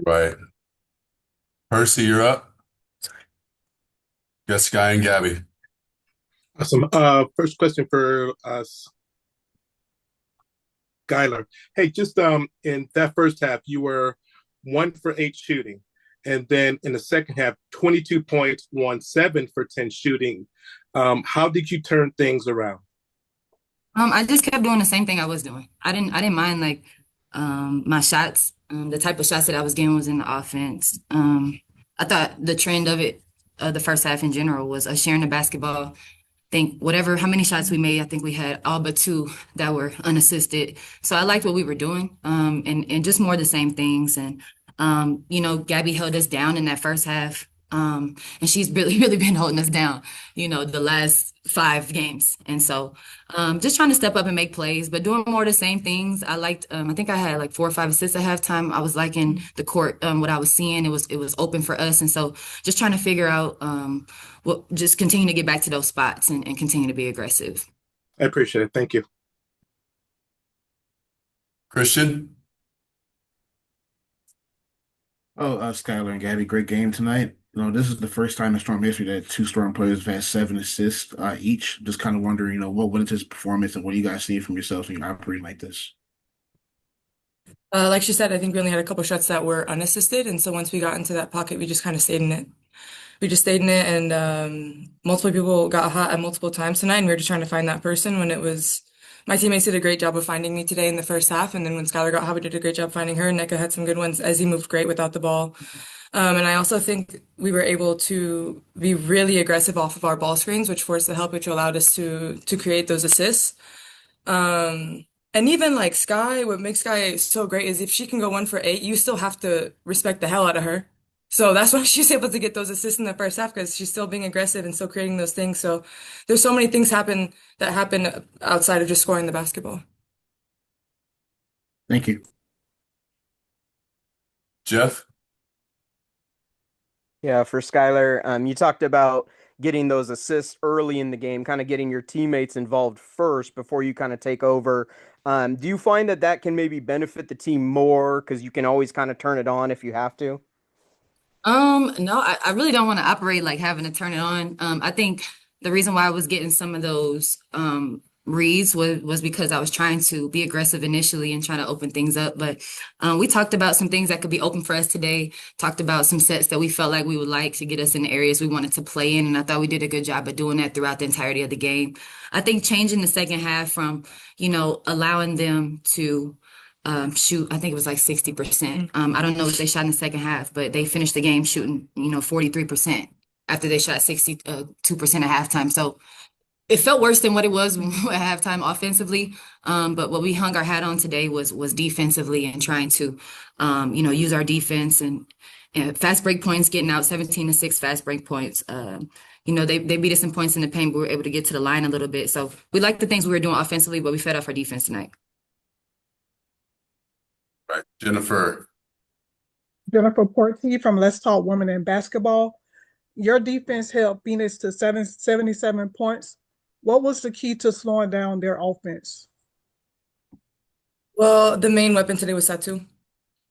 Right. Percy, you're up. Got Sky and Gabby. Awesome. First question for Skylar. Hey, just in that first half, you were 1 for 8 shooting, and then in the second half, 22 points, won 7 for 10 shooting. How did you turn things around? I just kept doing the same thing I was doing. I didn't mind like my shots. The type of shots that I was getting was in the offense. I thought the trend of it, the first half in general, was us sharing the basketball. Think whatever how many shots we made, I think we had all but two that were unassisted. So I liked what we were doing, and just more the same things. And Gabby held us down in that first half, and she's really really been holding us down, the last 5 games. And so just trying to step up and make plays, but doing more of the same things. I liked. I think I had like 4 or 5 assists at halftime. I was liking the court, what I was seeing. It was open for us, and so just trying to figure out. Well, just continue to get back to those spots and continue to be aggressive. I appreciate it. Thank you. Christian. Oh, Skylar and Gabby, great game tonight. This is the first time in Storm history that two Storm players have had 7 assists each. Just kind of wondering, what went into this performance and what do you guys see from yourselves when you're operating like this? Like she said, I think we only had a couple shots that were unassisted, and so once we got into that pocket, we just kind of stayed in it. We just stayed in it, and multiple people got hot at multiple times tonight, and we were just trying to find that person. When it was my teammates did a great job of finding me today in the first half, and then when Skylar got hot, we did a great job finding her. Nneka had some good ones. Ezie moved great without the ball. And I also think we were able to be really aggressive off of our ball screens, which forced the help, which allowed us to create those assists. And even like Sky, what makes Sky so great is if she can go 1 for 8, you still have to respect the hell out of her. So that's why she's able to get those assists in the first half because she's still being aggressive and still creating those things. So there's so many things happen outside of just scoring the basketball. Thank you. Jeff. Yeah, for Skylar, you talked about getting those assists early in the game, kind of getting your teammates involved first before you kind of take over. Do you find that that can maybe benefit the team more because you can always kind of turn it on if you have to? No, I really don't want to operate like having to turn it on. I think the reason why I was getting some of those reads was because I was trying to be aggressive initially and trying to open things up. But we talked about some things that could be open for us today, talked about some sets that we felt like we would like to get us in the areas we wanted to play in. And I thought we did a good job of doing that throughout the entirety of the game. I think changing the second half from, allowing them to shoot, I think it was like 60%. I don't know what they shot in the second half, but they finished the game shooting, 43% after they shot 62% at halftime. So it felt worse than what it was at halftime offensively. But what we hung our hat on today was defensively and trying to, use our defense and fast break points, getting out 17-6 fast break points. They beat us in points in the paint, but we were able to get to the line a little bit. So we liked the things we were doing offensively, but we fed off our defense tonight. Right. Jennifer. Jennifer Porty from Let's Talk Women in Basketball. Your defense held Phoenix to 77 points. What was the key to slowing down their offense? Well, the main weapon today was Satu.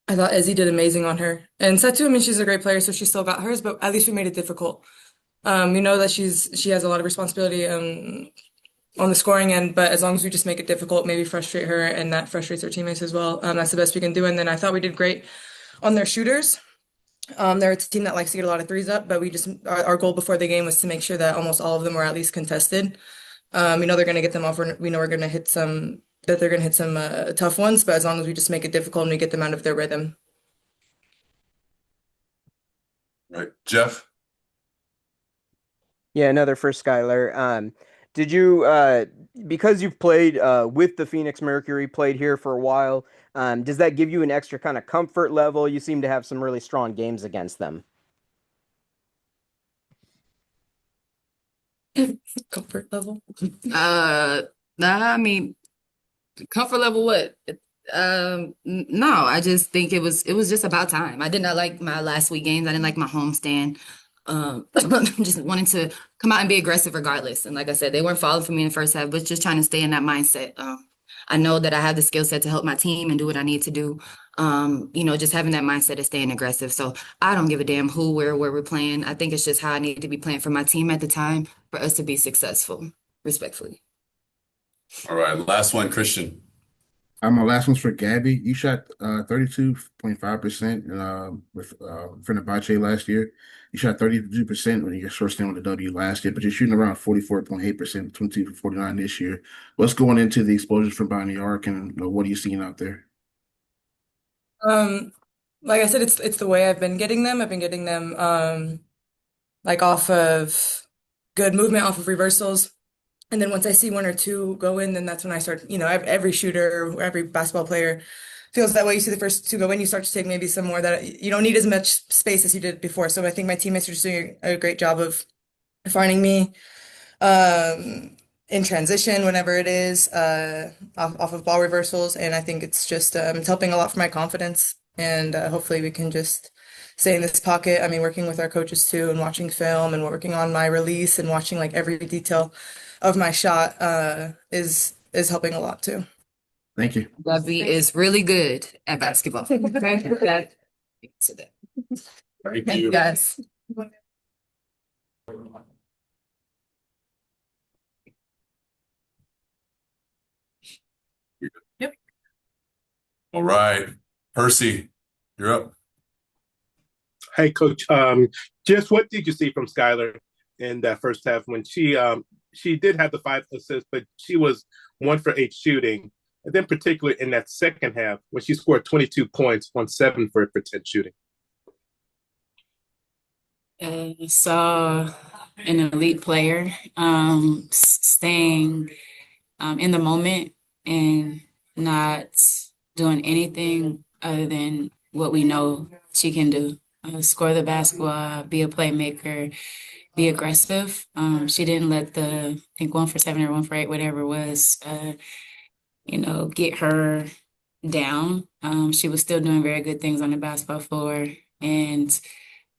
I thought Ezie did amazing on her. And Satu, I mean, she's a great player, so she still got hers, but at least we made it difficult. We know that she has a lot of responsibility on the scoring end, but as long as we just make it difficult, maybe frustrate her, and that frustrates our teammates as well. That's the best we can do. And then I thought we did great on their shooters. They're a team that likes to get a lot of threes up, but our goal before the game was to make sure that almost all of them were at least contested. We know they're going to get them off. We know we're going to hit some that they're going to hit some tough ones, but as long as we just make it difficult and we get them out of their rhythm. Right. Jeff. Yeah, another for Skylar. Did you, because you've played with the Phoenix Mercury, played here for a while, does that give you an extra kind of comfort level? You seem to have some really strong games against them. Comfort level. I mean, comfort level what? No, I just think it was just about time. I did not like my last week games. I didn't like my homestand. Just wanted to come out and be aggressive regardless. And like I said, they weren't falling for me in the first half, but just trying to stay in that mindset. I know that I have the skill set to help my team and do what I need to do. Just having that mindset of staying aggressive. So I don't give a damn who, where we're playing. I think it's just how I need to be playing for my team at the time for us to be successful, respectfully. All right, last one, Christian. My last one's for Gabby. You shot 32.5% with Fenerbahce last year. You shot 32% when you got short stand with the W last year, but you're shooting around 44.8%, 22 for 49 this year. What's going into the exposures from Bayern New York, and what are you seeing out there? Like I said, it's the way I've been getting them. I've been getting them like off of good movement, off of reversals. And then once I see one or two go in, then that's when I start, every shooter, every basketball player feels that way. You see the first two go in, you start to take maybe some more that you don't need as much space as you did before. So I think my teammates are just doing a great job of finding me in transition, whenever it is, off of ball reversals. And I think it's just, it's helping a lot for my confidence. And hopefully we can just stay in this pocket. I mean, working with our coaches too and watching film and working on my release and watching like every detail of my shot is helping a lot too. Thank you. Gabby is really good at basketball. Thank Thank you. you guys. Yep. All right, Percy, you're up. Hey, Coach. Just what did you see from Skylar in that first half when she did have the 5 assists, but she was 1 for 8 shooting, and then particularly in that second half when she scored 22 points on 7 for 10 shooting. Saw an elite player staying in the moment and not doing anything other than what we know she can do. Score the basketball, be a playmaker, be aggressive. She didn't let I think 1 for 7 or 1 for 8, whatever it was, get her down. She was still doing very good things on the basketball floor. And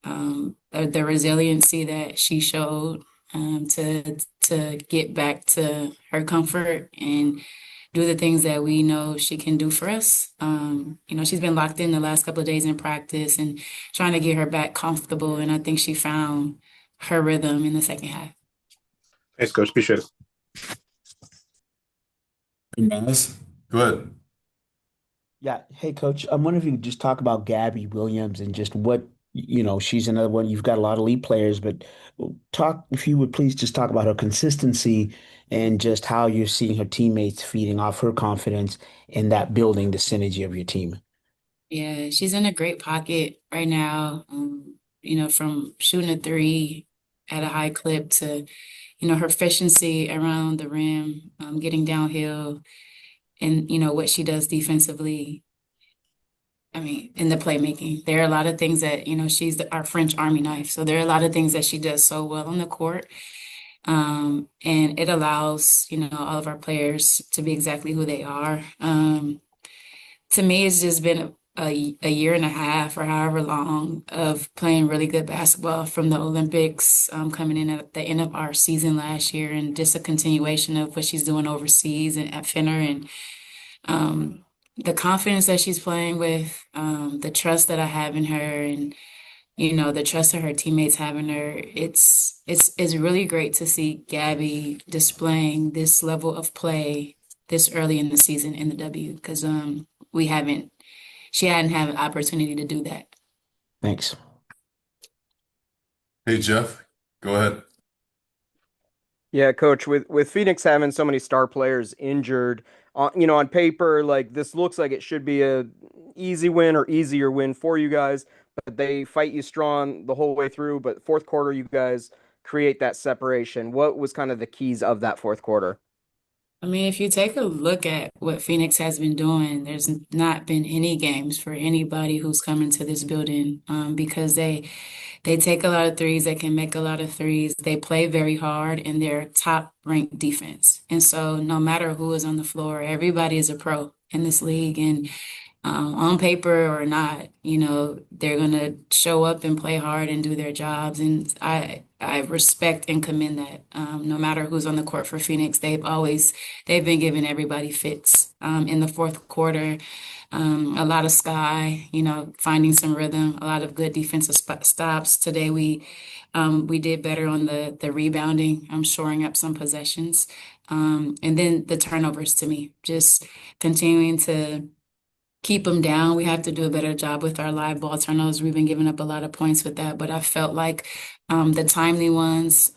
the resiliency that she showed to get back to her comfort and do the things that we know she can do for us. She's been locked in the last couple of days in practice and trying to get her back comfortable. And I think she found her rhythm in the second half. Thanks, Coach. Appreciate it. Miles, go ahead. Yeah. Hey, Coach. I'm wondering if you could just talk about Gabby Williams and just she's another one. You've got a lot of lead players, but if you would please just talk about her consistency and just how you're seeing her teammates feeding off her confidence in that building the synergy of your team. Yeah, she's in a great pocket right now. From shooting a 3 at a high clip to, her efficiency around the rim, getting downhill, and what she does defensively. I mean, in the playmaking, there are a lot of things that, she's our French Army knife. So there are a lot of things that she does so well on the court. And it allows, all of our players to be exactly who they are. To me, it's just been a year and a half or however long of playing really good basketball from the Olympics, coming in at the end of our season last year, and just a continuation of what she's doing overseas and at Finner, and the confidence that she's playing with, the trust that I have in her, and the trust that her teammates have in her. It's really great to see Gabby displaying this level of play this early in the season in the W, because she hadn't had an opportunity to do that. Thanks. Hey, Jeff, go ahead. Yeah, Coach, with Phoenix having so many star players injured, on paper, like this looks like it should be a easy win or easier win for you guys, but they fight you strong the whole way through. But fourth quarter, you guys create that separation. What was kind of the keys of that fourth quarter? I mean, if you take a look at what Phoenix has been doing, there's not been any games for anybody who's come into this building, because they take a lot of threes. They can make a lot of threes. They play very hard, and they're top-ranked defense. And so no matter who is on the floor, everybody is a pro in this league. And on paper or not, they're gonna show up and play hard and do their jobs. And I respect and commend that. No matter who's on the court for Phoenix, they've been giving everybody fits. In the fourth quarter, a lot of Sky, finding some rhythm, a lot of good defensive stops. Today we did better on the rebounding, shoring up some possessions. And then the turnovers to me, just continuing to keep them down. We have to do a better job with our live ball turnovers. We've been giving up a lot of points with that, but I felt like the timely ones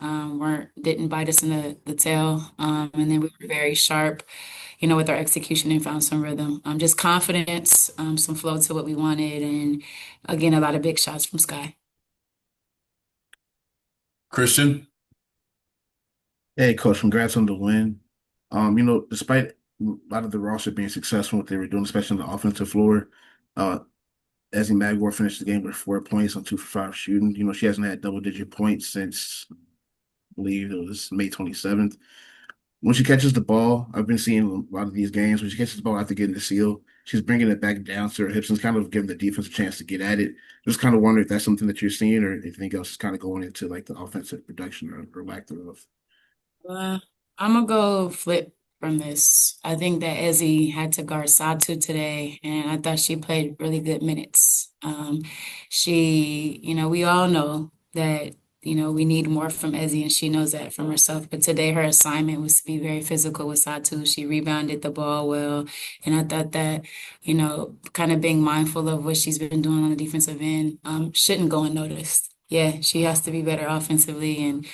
didn't bite us in the tail. And then we were very sharp, with our execution and found some rhythm. Just confidence, some flow to what we wanted, and again, a lot of big shots from Sky. Christian? Hey, Coach, congrats on the win. Despite a lot of the roster being successful in what they were doing, especially on the offensive floor, uh, Ezie Magor finished the game with 4 points on 2 for 5 shooting. She hasn't had double-digit points since, I believe it was May 27th. When she catches the ball, I've been seeing a lot of these games, when she catches the ball after getting the steal, she's bringing it back down to her hips and kind of giving the defense a chance to get at it. Just kind of wonder if that's something that you're seeing or anything else is kind of going into like the offensive production or lack thereof. I'm gonna go flip from this. I think that Ezie had to guard Satu today, and I thought she played really good minutes. We all know that, we need more from Ezie, and she knows that from herself. But today her assignment was to be very physical with Satu. She rebounded the ball well, and I thought that, kind of being mindful of what she's been doing on the defensive end, shouldn't go unnoticed. Yeah, she has to be better offensively, and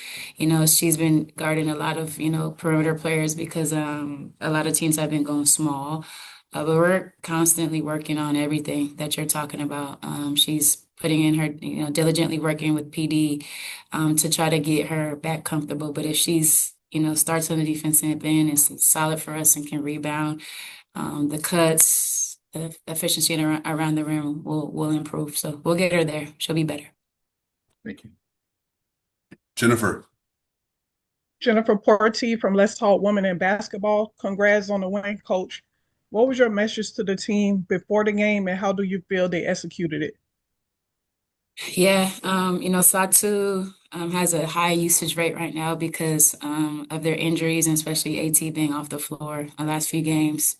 she's been guarding a lot of perimeter players because a lot of teams have been going small. But we're constantly working on everything that you're talking about. She's putting in her, diligently working with PD to try to get her back comfortable. But if she's, starts on the defensive end, is solid for us and can rebound, the cuts, the efficiency around the rim will improve. So we'll get her there. She'll be better. Thank you. Jennifer? Jennifer Porty from Let's Talk Women in Basketball. Congrats on the win, Coach. What was your message to the team before the game, and how do you feel they executed it? Yeah, Satu has a high usage rate right now because of their injuries, and especially AT being off the floor the last few games.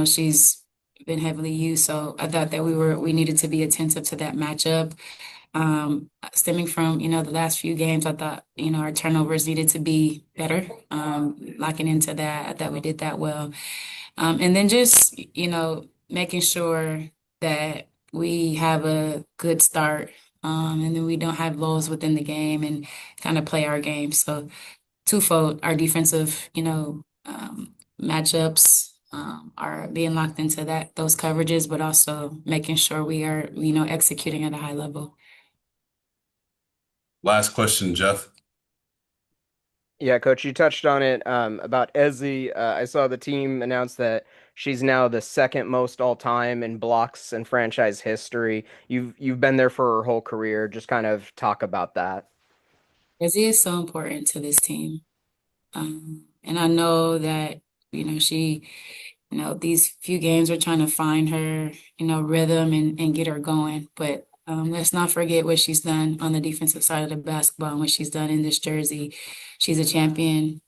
She's been heavily used, so I thought that we needed to be attentive to that matchup. Stemming from, the last few games, I thought, our turnovers needed to be better. Locking into that, I thought we did that well. And then just, making sure that we have a good start, and then we don't have lulls within the game and kind of play our game. So twofold, our defensive, matchups are being locked into those coverages, but also making sure we are, executing at a high level. Last question, Jeff. Yeah, Coach, you touched on it about Ezie. I saw the team announce that she's now the second most all time in blocks in franchise history. You've been there for her whole career. Just kind of talk about that. Ezie is so important to this team. And I know that, she, these few games are trying to find her, rhythm and get her going. But let's not forget what she's done on the defensive side of the basketball and what she's done in this jersey. She's a champion.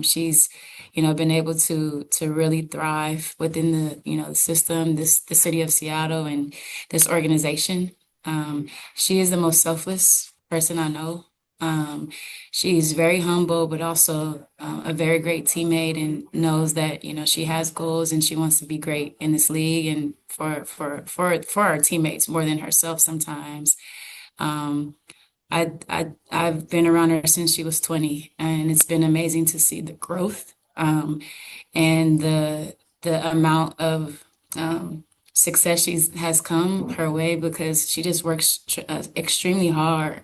She's, been able to really thrive within the system, the city of Seattle and this organization. She is the most selfless person I know. She's very humble, but also a very great teammate, and knows that she has goals and she wants to be great in this league and for our teammates more than herself sometimes. I've been around her since she was 20, and it's been amazing to see the growth and the amount of success has come her way because she just works extremely hard.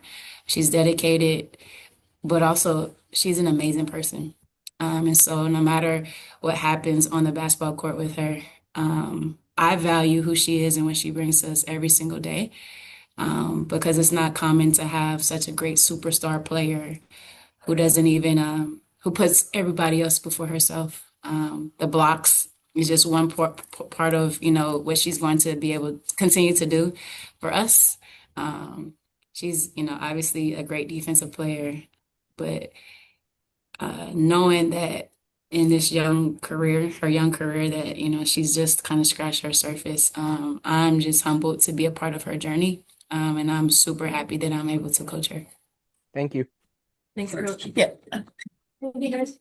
She's dedicated, but also she's an amazing person. And so no matter what happens on the basketball court with her, I value who she is and what she brings to us every single day. Because it's not common to have such a great superstar player who doesn't even who puts everybody else before herself. The blocks is just one part of, what she's going to be able to continue to do for us. She's, obviously a great defensive player, but knowing that in this her young career, that, she's just kind of scratched her surface. I'm just humbled to be a part of her journey. And I'm super happy that I'm able to coach her. Thank you. Thanks, Coach. Yeah. Thank you, guys.